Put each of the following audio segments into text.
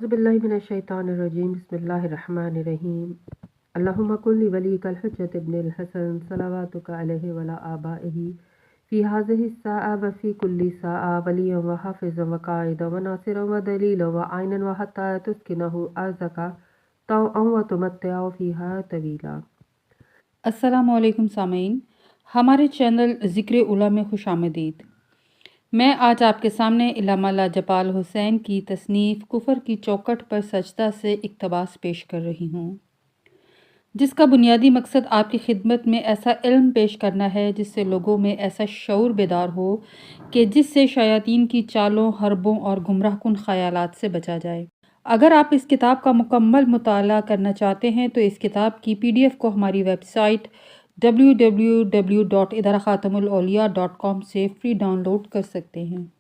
औज़ुबिल्लाहि मिनश्शैतानिर्रजीम बिस्मिल्लाहिर्रहमानिर्रहीम अल्लाहुम्मा कुल्लि वलिय्यिकल हुज्जत इब्निल हसन सलवातुका अलैहि वला आबाइही फ़ी हाज़िहि स्साअ व फ़ी कुल्लि साअ वलिय्यन व हाफ़िज़न व क़ाइदन व नासिरन व दलीलन व आइनन व हत्ता तुस्किनहु अर्ज़का तौअन व तुमत्तिअहु फ़ीहा तवीला। अस्सलामु अलैकुम सामीन, हमारे चैनल ज़िक्र उला में खुश आमदीद। मैं आज आपके सामने इल्लामा लाजपाल हुसैन की तसनीफ़ कुफ़र की चौखट पर सजदा से इक़्तिबास पेश कर रही हूँ, जिसका बुनियादी मकसद आपकी खिदमत में ऐसा इल्म पेश करना है जिससे लोगों में ऐसा शऊर बेदार हो कि जिससे शयातीन की चालों, हरबों और गुमराहकुन ख़यालात से बचा जाए। अगर आप इस किताब का मुकम्मल मुताला करना चाहते हैं तो इस किताब की PDF को हमारी वेबसाइट www.idarakhatamulawliya.com से फ्री डाउनलोड कर सकते हैं।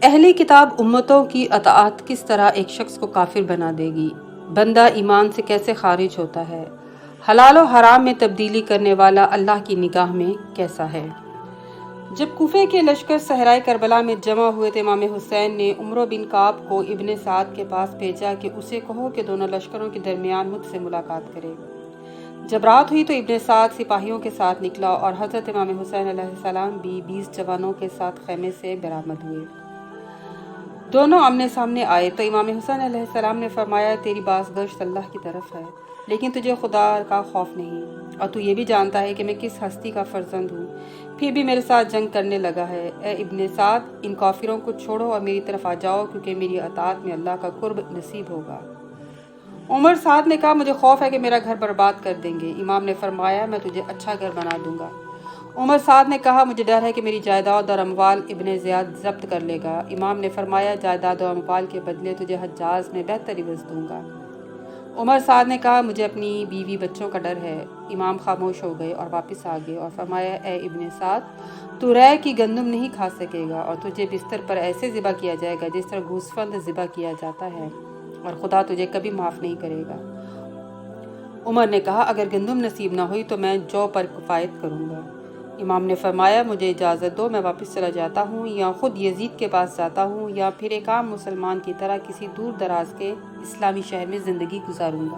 अहले किताब उम्मतों की अताअत किस तरह एक शख्स को काफिर बना देगी, बंदा ईमान से कैसे खारिज होता है, हलाल और हराम में तब्दीली करने वाला अल्लाह की निगाह में कैसा है। जब कूफे के लश्कर सहराए करबला में जमा हुए तो इमाम हुसैन ने उमर बिन काब को इब्ने साद के पास भेजा कि उसे कहो कि दोनों लश्करों के दरमियान मुझसे मुलाकात करे। जब रात हुई तो इब्ने साद सिपाहियों के साथ निकला और हज़रत इमाम हुसैन अलैहिस्सलाम भी 20 जवानों के साथ खेमे से बरामद हुए। दोनों आमने सामने आए तो इमाम हुसैन अलैहिस्सलाम ने फरमाया, तेरी बाज़गश्त अल्लाह की तरफ है, लेकिन तुझे खुदा का खौफ नहीं, और तू ये भी जानता है कि मैं किस हस्ती का फर्जंद हूँ, फिर भी मेरे साथ जंग करने लगा है। ए इब्ने साद, इन काफिरों को छोड़ो और मेरी तरफ आ जाओ, क्योंकि मेरी अताअत में अल्लाह का कुर्ब नसीब होगा। उमर साद ने कहा, मुझे खौफ है कि मेरा घर बर्बाद कर देंगे। इमाम ने फरमाया, मैं तुझे अच्छा घर बना दूंगा। उमर साद ने कहा, मुझे डर है कि मेरी जायदाद और अमवाल इब्ने ज़ियाद जब्त कर लेगा। इमाम ने फरमाया, जायदाद और अमवाल के बदले तुझे हज्जाज में बेहतर इवज़ दूंगा। उमर साद ने कहा, मुझे अपनी बीवी बच्चों का डर है। इमाम खामोश हो गए और वापस आ गए और फरमाया, ए इब्ने साद, तू रह की गंदम नहीं खा सकेगा और तुझे बिस्तर पर ऐसे ज़िबा किया जाएगा जिस तरह गूसफंद ज़िबा किया जाता है, और खुदा तुझे कभी माफ़ नहीं करेगा। उमर ने कहा, अगर गंदम नसीब ना हुई तो मैं जौ पर किफ़ायत करूँगा। इमाम ने फरमाया, मुझे इजाज़त दो, मैं वापस चला जाता हूँ, या ख़ुद यजीद के पास जाता हूँ, या फिर एक आम मुसलमान की तरह किसी दूर दराज के इस्लामी शहर में ज़िंदगी गुजारूँगा।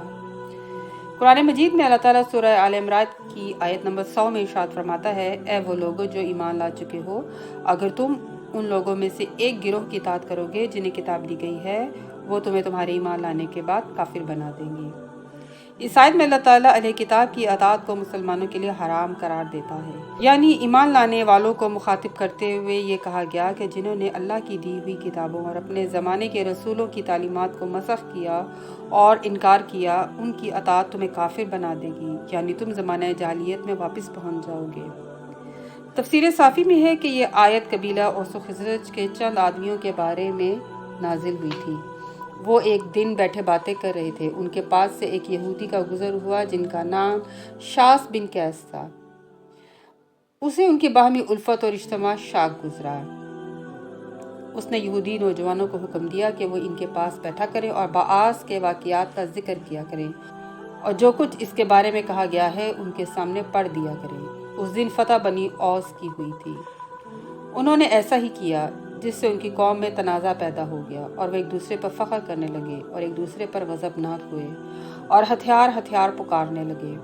कुरान मजीद में अल्लाह ताला सूरह आल इमरान की आयत नंबर 100 में इरशाद फरमाता है, ए वो लोगो जो ईमान ला चुके हो, अगर तुम उन लोगों में से एक गिरोह की इताअत करोगे जिन्हें किताब दी गई है, वो तुम्हें तुम्हारे ईमान लाने के बाद काफिर बना देंगे। इस आयत में अल्लाह ताला अहले किताब की अताअत को मुसलमानों के लिए हराम करार देता है, यानी ईमान लाने वालों को मुखातिब करते हुए ये कहा गया कि जिन्होंने अल्लाह की दी हुई किताबों और अपने ज़माने के रसूलों की तालीमात को मसख़ किया और इनकार किया, उनकी अताअत तुम्हें काफिर बना देगी, यानी तुम ज़माने जाहिलियत में वापस पहुँच जाओगे। तफसीर साफ़ी में है कि ये आयत कबीला औस व खज़रज के चंद आदमियों के बारे में नाजिल हुई थी। वो एक दिन बैठे बातें कर रहे थे। उनके पास से एक यहूदी का गुजर हुआ जिनका नाम शास बिन कैस था। उसे उनकी बाहमी उल्फत और इज्तिमा शाक गुजरा। उसने यहूदी नौजवानों को हुक्म दिया कि वो इनके पास बैठा करें और बाआस के वाक़ियात का जिक्र किया करें, और जो कुछ इसके बारे में कहा गया है उनके सामने पढ़ दिया करें। उस दिन फतह बनी औस की हुई थी। उन्होंने ऐसा ही किया, जिससे उनकी कौम में तनाज़ा पैदा हो गया और वह एक दूसरे पर फ़ख्र करने लगे और एक दूसरे पर गज़बनाक हुए और हथियार पुकारने लगे।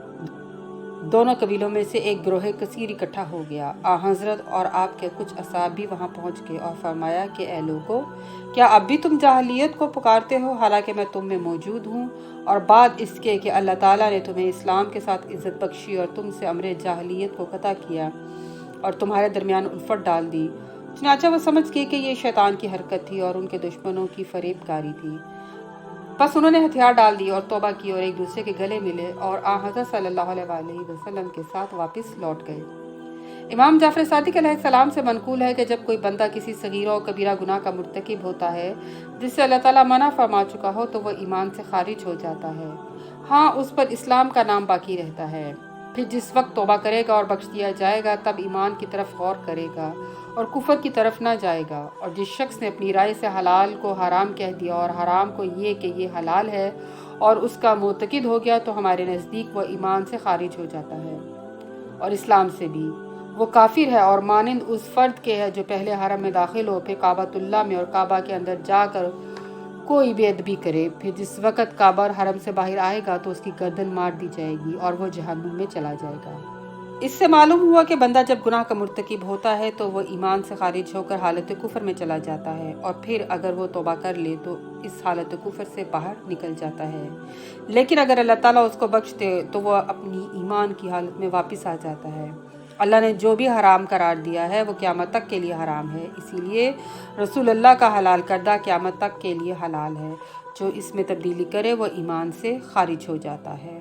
दोनों कबीलों में से एक ग्रोह कसीर इकट्ठा हो गया। हज़रत और आपके कुछ असाब भी वहाँ पहुँच गए और फरमाया कि ए लोगो, क्या अब भी तुम जाहिलियत को पुकारते हो, हालांकि मैं तुम में मौजूद हूँ, और बाद इसके कि अल्लाह ताला ने तुम्हें इस्लाम के साथ इज़्ज़त बख्शी और तुमसे अमरे जाहिलियत को कता किया और तुम्हारे दरमियान उल्फत डाल दी। चुनाचा वो समझ गए कि ये शैतान की हरकत थी और उनके दुश्मनों की फरेबकारी थी। बस उन्होंने हथियार डाल दिए और तौबा की और एक दूसरे के गले मिले और हज़रत सल्लल्लाहु अलैहि वसल्लम के साथ वापस लौट गए। इमाम जाफर सादिक अलैहिस्सलाम से मनकूल है कि जब कोई बंदा किसी सगीरा और कबीरा गुनाह का मुर्तकिब होता है जिससे अल्लाह ताला मना फरमा चुका हो, तो वह ईमान से खारिज हो जाता है। हाँ, उस पर इस्लाम का नाम बाकी रहता है। फिर जिस वक्त तौबा करेगा और बख्श दिया जाएगा, तब ईमान की तरफ गौर करेगा और कुफर की तरफ ना जाएगा। और जिस शख्स ने अपनी राय से हलाल को हराम कह दिया और हराम को ये कि ये हलाल है और उसका मुतकिद हो गया, तो हमारे नज़दीक वह ईमान से खारिज हो जाता है और इस्लाम से भी। वो काफिर है और मानिंद उस फर्द के है जो पहले हरम में दाखिल हो, फिर काबातुल्लाह में और काबा के अंदर जाकर کوئی بے ادبی کرے، پھر جس وقت کعبہ اور حرم سے باہر آئے گا تو اس کی گردن مار دی جائے گی اور وہ جہنم میں چلا جائے گا۔ اس سے معلوم ہوا کہ بندہ جب گناہ کا مرتکب ہوتا ہے تو وہ ایمان سے خارج ہو کر حالت کفر میں چلا جاتا ہے، اور پھر اگر وہ توبہ کر لے تو اس حالت کفر سے باہر نکل جاتا ہے، لیکن اگر اللہ تعالیٰ اس کو بخش دے تو وہ اپنی ایمان کی حالت میں واپس آ جاتا ہے۔ اللہ نے جو بھی حرام قرار دیا ہے وہ قیامت تک کے لیے حرام ہے، اسی لیے رسول اللہ کا حلال کردہ قیامت تک کے لیے حلال ہے۔ جو اس میں تبدیلی کرے وہ ایمان سے خارج ہو جاتا ہے۔